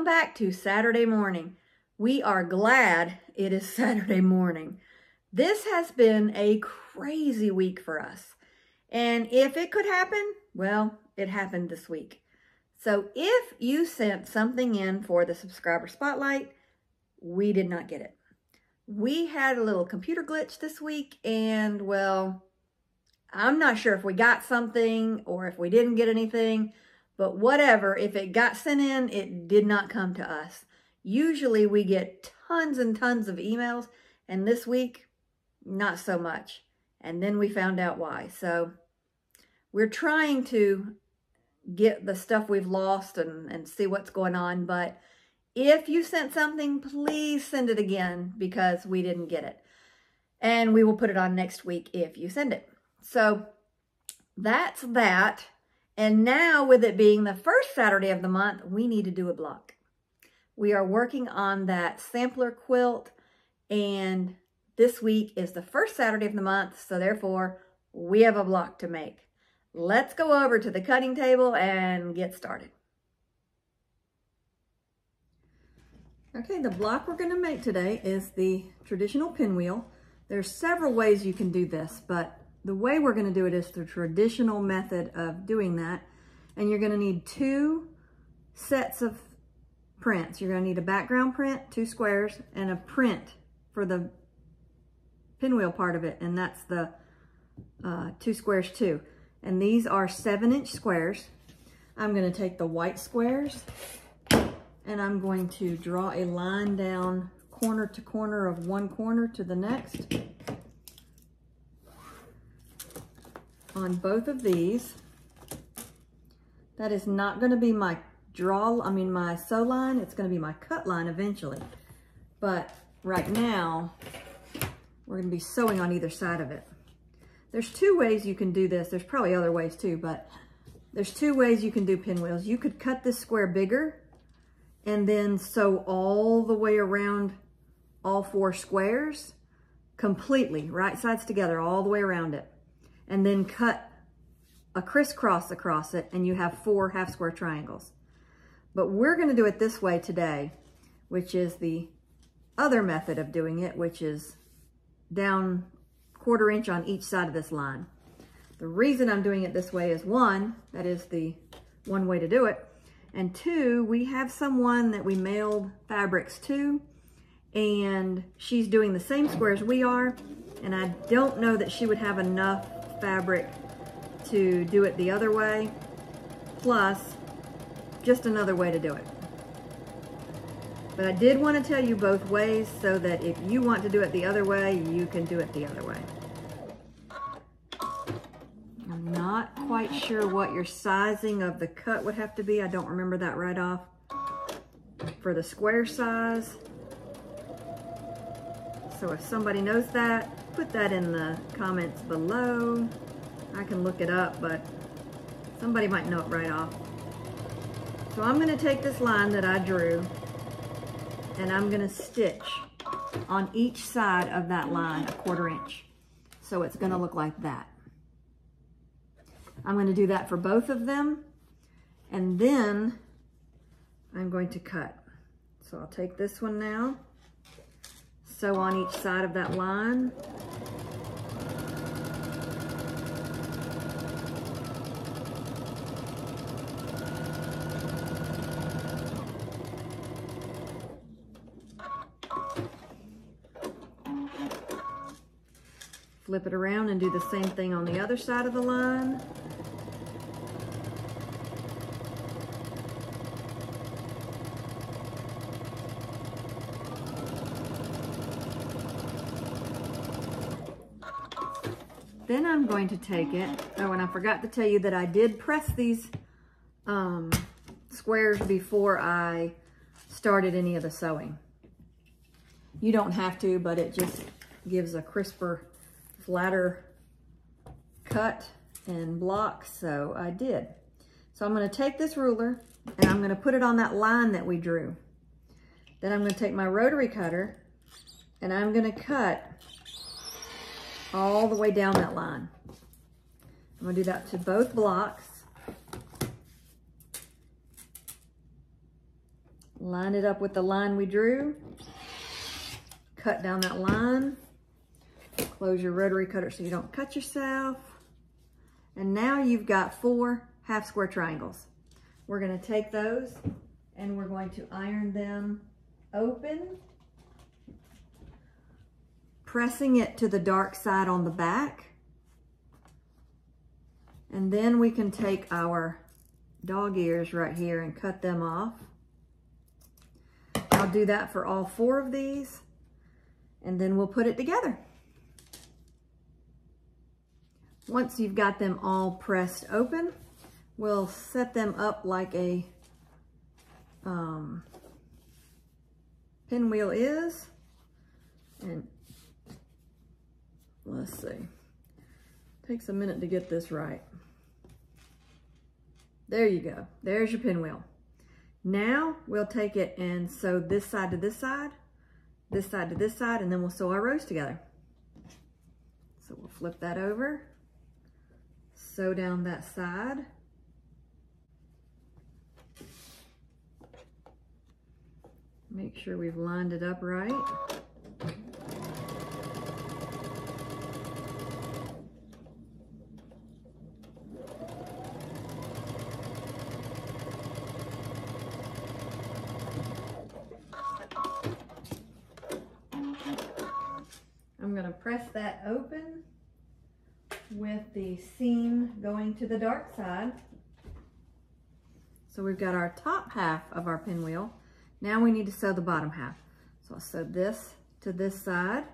back to Saturday morning. We are glad it is Saturday morning. This has been a crazy week for us. And if it could happen, well, it happened this week. So if you sent something in for the subscriber spotlight, we did not get it. We had a little computer glitch this week and, well, I'm not sure if we got something or if we didn't get anything, but whatever, if it got sent in, it did not come to us. Usually we get tons and tons of emails, and this week, not so much. And then we found out why. So we're trying to get the stuff we've lost and see what's going on. But if you sent something, please send it again because we didn't get it. And we will put it on next week if you send it. So that's that. And now with it being the first Saturday of the month, we need to do a block. We are working on that sampler quilt, and this week is the first Saturday of the month, so therefore we have a block to make. Let's go over to the cutting table and get started. Okay, the block we're going to make today is the traditional pinwheel. There's several ways you can do this, but the way we're going to do it is the traditional method of doing that. And you're going to need 2 sets of prints. You're going to need a background print, 2 squares, and a print for the pinwheel part of it. And that's the 2 squares too. And these are 7-inch squares. I'm going to take the white squares and I'm going to draw a line down corner to corner of one corner to the next. On both of these. That is not going to be my my sew line. It's going to be my cut line eventually. But right now, we're going to be sewing on either side of it. There's 2 ways you can do this. There's probably other ways too, but there's 2 ways you can do pinwheels. You could cut this square bigger and then sew all the way around all 4 squares completely, right sides together, all the way around it. And then cut a crisscross across it, and you have 4 half square triangles. But we're going to do it this way today, which is the other method of doing it, which is down 1/4 inch on each side of this line. The reason I'm doing it this way is 1, that is the one way to do it, and 2, we have someone that we mailed fabrics to, and she's doing the same squares we are, and I don't know that she would have enough fabric to do it the other way, plus just another way to do it. But I did want to tell you both ways so that if you want to do it the other way, you can do it the other way. I'm not quite sure what your sizing of the cut would have to be. I don't remember that right off. For the square size. So if somebody knows that, put that in the comments below. I can look it up, but somebody might know it right off. So I'm going to take this line that I drew and I'm going to stitch on each side of that line 1/4 inch. So it's going to look like that. I'm going to do that for both of them, and then I'm going to cut. So I'll take this one now, sew on each side of that line. Flip it around and do the same thing on the other side of the line. Then I'm going to take it, oh, and I forgot to tell you that I did press these squares before I started any of the sewing. You don't have to, but it just gives a crisper, flatter cut and block, so I did. So I'm going to take this ruler and I'm going to put it on that line that we drew. Then I'm going to take my rotary cutter and I'm going to cut all the way down that line. I'm going to do that to both blocks. Line it up with the line we drew. Cut down that line. Close your rotary cutter so you don't cut yourself. And now you've got 4 half square triangles. We're going to take those and we're going to iron them open, pressing it to the dark side on the back. And then we can take our dog ears right here and cut them off. I'll do that for all 4 of these, and then we'll put it together. Once you've got them all pressed open, we'll set them up like a pinwheel is. And let's see, takes a minute to get this right. There you go, there's your pinwheel. Now we'll take it and sew this side to this side, this side to this side, and then we'll sew our rows together. So we'll flip that over, sew down that side. Make sure we've lined it up right. I'm going to press that open with the seam going to the dark side. So we've got our top half of our pinwheel. Now we need to sew the bottom half. So I'll sew this to this side.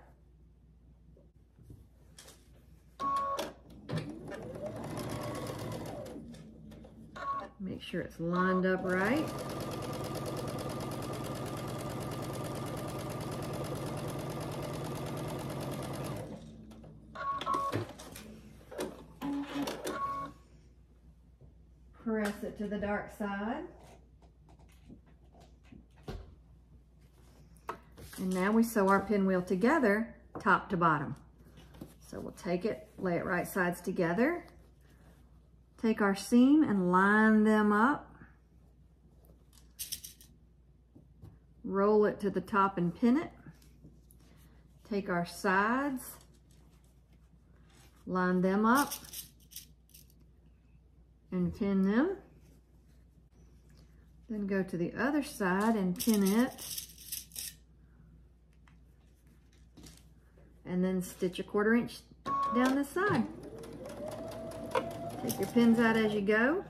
Make sure it's lined up right. Press it to the dark side. And now we sew our pinwheel together, top to bottom. So we'll take it, lay it right sides together, take our seam and line them up, roll it to the top and pin it, take our sides, line them up, and pin them. Then go to the other side and pin it. And then stitch a 1/4 inch down this side. Take your pins out as you go.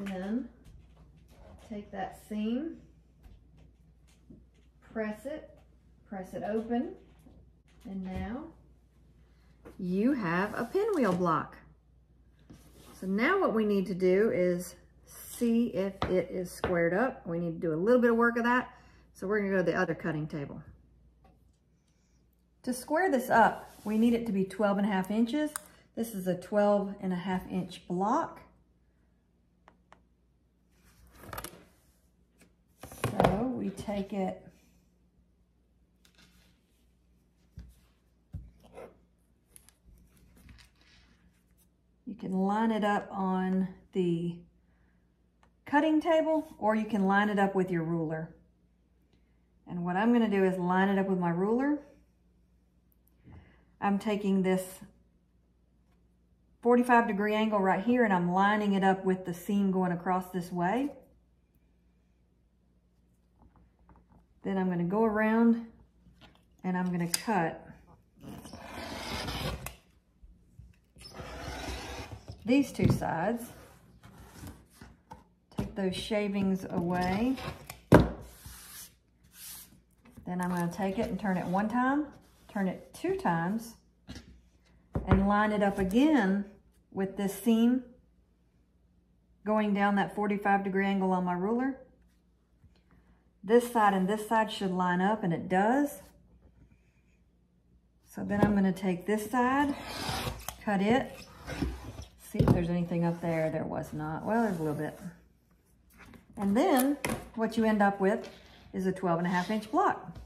Then take that seam, press it open, and now you have a pinwheel block. So now what we need to do is see if it is squared up. We need to do a little bit of work of that. So we're gonna go to the other cutting table. To square this up, we need it to be 12.5 inches. This is a 12.5 inch block. So we take it, you can line it up on the cutting table, or you can line it up with your ruler. And what I'm going to do is line it up with my ruler. I'm taking this 45-degree angle right here and I'm lining it up with the seam going across this way. Then I'm going to go around and I'm going to cut these 2 sides. Take those shavings away. Then I'm going to take it and turn it 1 time, turn it 2 times, and line it up again with this seam going down that 45-degree angle on my ruler. This side and this side should line up, and it does. So then I'm gonna take this side, cut it, see if there's anything up there. There was not. Well, there's a little bit. And then what you end up with is a 12.5-inch block.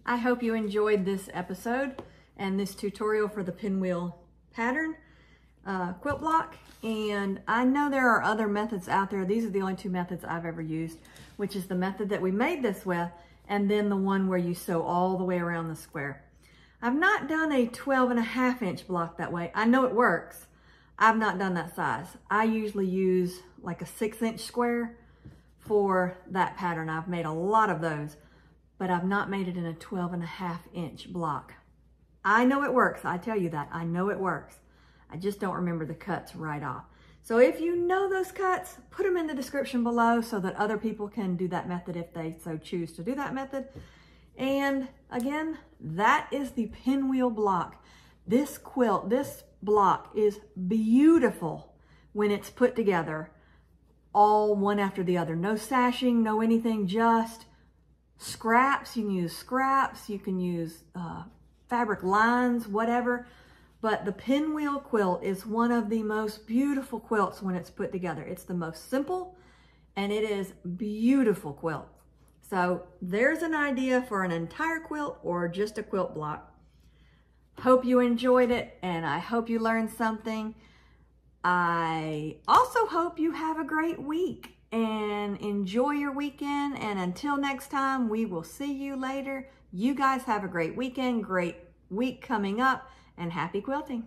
I hope you enjoyed this episode and this tutorial for the Pinwheel pattern quilt block. And I know there are other methods out there. These are the only two methods I've ever used, which is the method that we made this with, and then the one where you sew all the way around the square. I've not done a 12.5-inch block that way. I know it works. I've not done that size. I usually use like a 6-inch square for that pattern. I've made a lot of those, but I've not made it in a 12.5-inch block. I know it works. I tell you that. I know it works. I just don't remember the cuts right off. So if you know those cuts, put them in the description below so that other people can do that method if they so choose to do that method. And again, that is the Pinwheel block. This quilt, this block is beautiful when it's put together, all one after the other. No sashing, no anything, just scraps. You can use scraps, you can use fabric lines, whatever. But the Pinwheel quilt is one of the most beautiful quilts when it's put together. It's the most simple, and it is beautiful quilt. So there's an idea for an entire quilt or just a quilt block. Hope you enjoyed it, and I hope you learned something. I also hope you have a great week and enjoy your weekend. And until next time, we will see you later. You guys have a great weekend, great week coming up, and happy quilting.